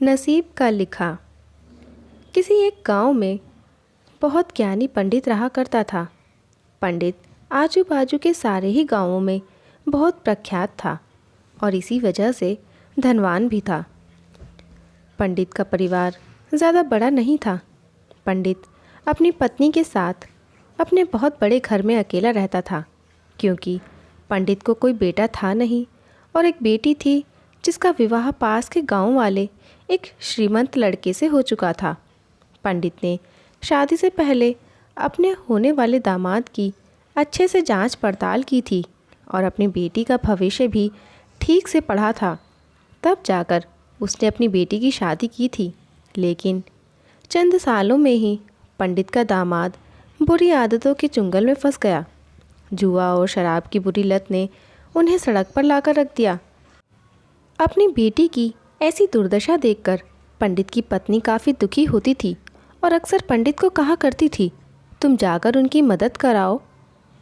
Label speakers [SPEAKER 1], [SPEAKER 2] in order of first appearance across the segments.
[SPEAKER 1] नसीब का लिखा। किसी एक गांव में बहुत ज्ञानी पंडित रहा करता था। पंडित आजू बाजू के सारे ही गांवों में बहुत प्रख्यात था और इसी वजह से धनवान भी था। पंडित का परिवार ज़्यादा बड़ा नहीं था। पंडित अपनी पत्नी के साथ अपने बहुत बड़े घर में अकेला रहता था, क्योंकि पंडित को कोई बेटा था नहीं और एक बेटी थी जिसका विवाह पास के गांव वाले एक श्रीमंत लड़के से हो चुका था। पंडित ने शादी से पहले अपने होने वाले दामाद की अच्छे से जांच पड़ताल की थी और अपनी बेटी का भविष्य भी ठीक से पढ़ा था। तब जाकर उसने अपनी बेटी की शादी की थी। लेकिन चंद सालों में ही पंडित का दामाद बुरी आदतों के चुंगल में फंस गया। जुआ और शराब की बुरी लत ने उन्हें सड़क पर लाकर रख दिया। अपनी बेटी की ऐसी दुर्दशा देखकर पंडित की पत्नी काफ़ी दुखी होती थी और अक्सर पंडित को कहा करती थी, तुम जाकर उनकी मदद कराओ।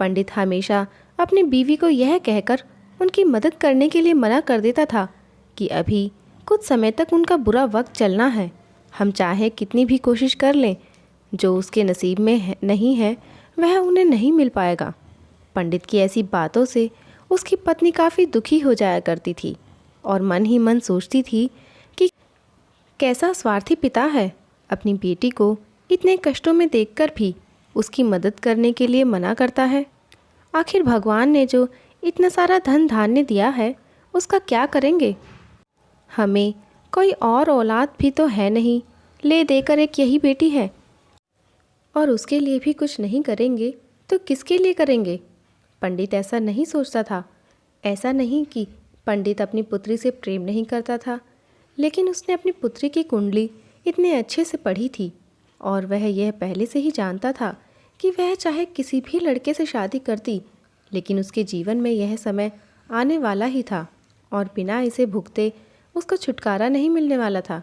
[SPEAKER 1] पंडित हमेशा अपनी बीवी को यह कहकर उनकी मदद करने के लिए मना कर देता था कि अभी कुछ समय तक उनका बुरा वक्त चलना है। हम चाहे कितनी भी कोशिश कर लें, जो उसके नसीब में नहीं है वह उन्हें नहीं मिल पाएगा। पंडित की ऐसी बातों से उसकी पत्नी काफ़ी दुखी हो जाया करती थी और मन ही मन सोचती थी कि कैसा स्वार्थी पिता है, अपनी बेटी को इतने कष्टों में देखकर भी उसकी मदद करने के लिए मना करता है। आखिर भगवान ने जो इतना सारा धन धान्य दिया है उसका क्या करेंगे। हमें कोई और औलाद भी तो है नहीं, ले देकर एक यही बेटी है और उसके लिए भी कुछ नहीं करेंगे तो किसके लिए करेंगे। पंडित ऐसा नहीं सोचता था। ऐसा नहीं कि पंडित अपनी पुत्री से प्रेम नहीं करता था, लेकिन उसने अपनी पुत्री की कुंडली इतने अच्छे से पढ़ी थी और वह यह पहले से ही जानता था कि वह चाहे किसी भी लड़के से शादी करती, लेकिन उसके जीवन में यह समय आने वाला ही था और बिना इसे भुगते उसको छुटकारा नहीं मिलने वाला था।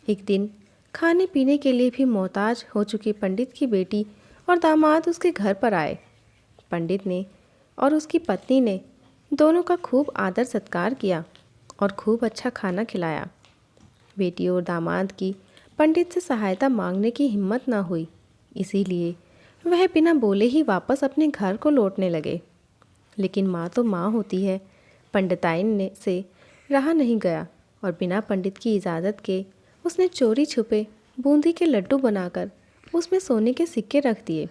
[SPEAKER 1] एक दिन खाने पीने के लिए भी मोहताज हो चुकी पंडित की बेटी और दामाद उसके घर पर आए। पंडित ने और उसकी पत्नी ने दोनों का खूब आदर सत्कार किया और खूब अच्छा खाना खिलाया। बेटी और दामाद की पंडित से सहायता मांगने की हिम्मत न हुई, इसीलिए वह बिना बोले ही वापस अपने घर को लौटने लगे। लेकिन माँ तो माँ होती है। पंडिताइन ने से रहा नहीं गया और बिना पंडित की इजाज़त के उसने चोरी छुपे बूंदी के लड्डू बनाकर उसमें सोने के सिक्के रख दिए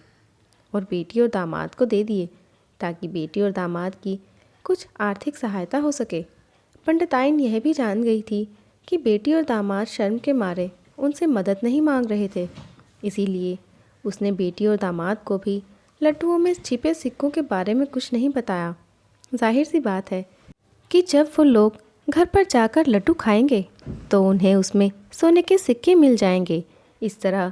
[SPEAKER 1] और बेटी और दामाद को दे दिए, ताकि बेटी और दामाद की कुछ आर्थिक सहायता हो सके। पंडिताइन यह भी जान गई थी कि बेटी और दामाद शर्म के मारे उनसे मदद नहीं मांग रहे थे, इसीलिए उसने बेटी और दामाद को भी लड्डुओं में छिपे सिक्कों के बारे में कुछ नहीं बताया। जाहिर सी बात है कि जब वो लोग घर पर जाकर लड्डू खाएंगे तो उन्हें उसमें सोने के सिक्के मिल जाएंगे। इस तरह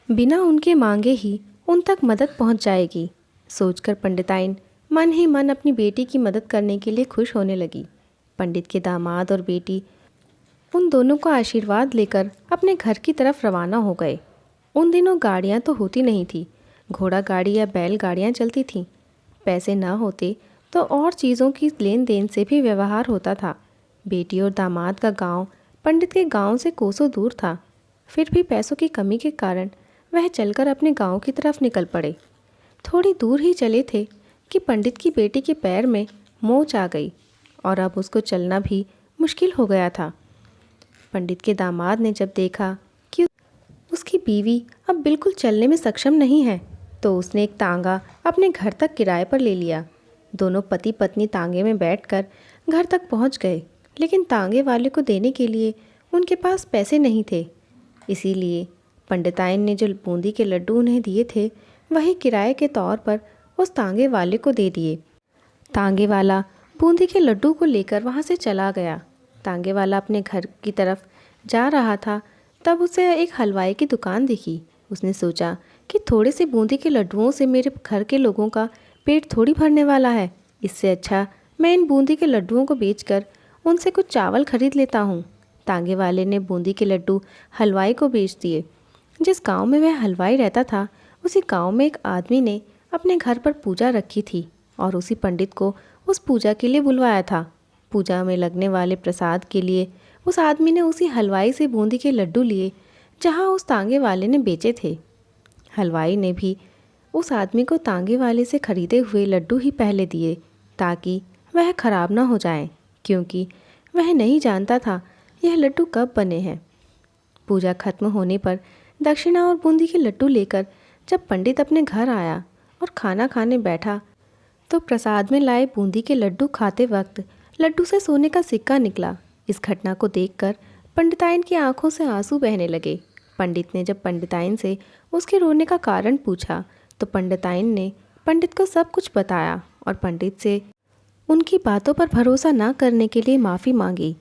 [SPEAKER 1] बिना उनके मांगे ही उन तक मदद पहुंच जाएगी। सोचकर पंडिताइन मन ही मन अपनी बेटी की मदद करने के लिए खुश होने लगी। पंडित के दामाद और बेटी उन दोनों का आशीर्वाद लेकर अपने घर की तरफ रवाना हो गए। उन दिनों गाड़ियाँ तो होती नहीं थी, घोड़ा गाड़ी या बैल गाड़ियाँ चलती थीं। पैसे ना होते तो और चीज़ों की लेन देन से भी व्यवहार होता था। बेटी और दामाद का गांव पंडित के गांव से कोसों दूर था, फिर भी पैसों की कमी के कारण वह चलकर अपने गांव की तरफ निकल पड़े। थोड़ी दूर ही चले थे कि पंडित की बेटी के पैर में मोच आ गई और अब उसको चलना भी मुश्किल हो गया था। पंडित के दामाद ने जब देखा कि उसकी बीवी अब बिल्कुल चलने में सक्षम नहीं है, तो उसने एक तांगा अपने घर तक किराए पर ले लिया। दोनों पति पत्नी तांगे में बैठकर घर तक पहुंच गए, लेकिन तांगे वाले को देने के लिए उनके पास पैसे नहीं थे। इसीलिए पंडिताइन ने जो बूंदी के लड्डू उन्हें दिए थे वही किराए के तौर पर उस तांगे वाले को दे दिए। तांगे वाला बूंदी के लड्डू को लेकर वहाँ से चला गया। तांगे वाला अपने घर की तरफ जा रहा था, तब उसे एक हलवाई की दुकान दिखी। उसने सोचा कि थोड़े से बूंदी के लड्डुओं से मेरे घर के लोगों का पेट थोड़ी भरने वाला है, इससे अच्छा मैं इन बूंदी के लड्डुओं को बेचकर उनसे कुछ चावल खरीद लेता हूँ। तांगे वाले ने बूंदी के लड्डू हलवाई को बेच दिए। जिस गांव में वह हलवाई रहता था, उसी गांव में एक आदमी ने अपने घर पर पूजा रखी थी और उसी पंडित को उस पूजा के लिए बुलवाया था। पूजा में लगने वाले प्रसाद के लिए उस आदमी ने उसी हलवाई से बूंदी के लड्डू लिए जहाँ उस तांगे वाले ने बेचे थे। हलवाई ने भी उस आदमी को तांगे वाले से खरीदे हुए लड्डू ही पहले दिए ताकि वह खराब ना हो जाएं, क्योंकि वह नहीं जानता था यह लड्डू कब बने हैं। पूजा खत्म होने पर दक्षिणा और बूंदी के लड्डू लेकर जब पंडित अपने घर आया और खाना खाने बैठा तो प्रसाद में लाए बूंदी के लड्डू खाते वक्त लड्डू से सोने का सिक्का निकला। इस घटना को देखकर पंडिताइन की आंखों से आंसू बहने लगे। पंडित ने जब पंडिताइन से उसके रोने का कारण पूछा तो पंडिताइन ने पंडित को सब कुछ बताया और पंडित से उनकी बातों पर भरोसा न करने के लिए माफ़ी मांगी।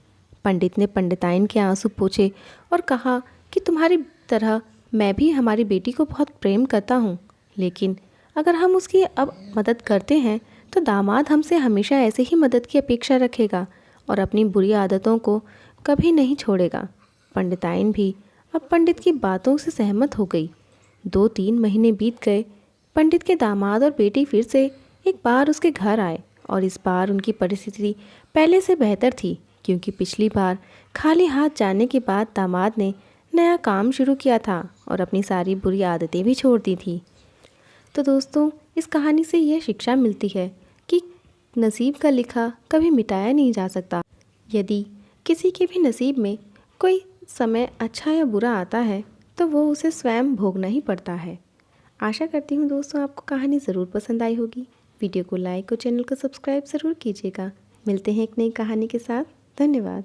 [SPEAKER 1] पंडित ने पंडिताइन के आंसू पोंछे और कहा कि तुम्हारी तरह मैं भी हमारी बेटी को बहुत प्रेम करता हूँ, लेकिन अगर हम उसकी अब मदद करते हैं तो दामाद हमसे हमेशा ऐसे ही मदद की अपेक्षा रखेगा और अपनी बुरी आदतों को कभी नहीं छोड़ेगा। पंडिताइन भी अब पंडित की बातों से सहमत हो गई। 2-3 महीने बीत गए। पंडित के दामाद और बेटी फिर से एक बार उसके घर आए और इस बार उनकी परिस्थिति पहले से बेहतर थी, क्योंकि पिछली बार खाली हाथ जाने के बाद दामाद ने नया काम शुरू किया था और अपनी सारी बुरी आदतें भी छोड़ दी थी। तो दोस्तों, इस कहानी से यह शिक्षा मिलती है कि नसीब का लिखा कभी मिटाया नहीं जा सकता। यदि किसी के भी नसीब में कोई समय अच्छा या बुरा आता है तो वो उसे स्वयं भोगना ही पड़ता है। आशा करती हूँ दोस्तों आपको कहानी ज़रूर पसंद आई होगी। वीडियो को लाइक और चैनल को सब्सक्राइब ज़रूर कीजिएगा। मिलते हैं एक नई कहानी के साथ। धन्यवाद।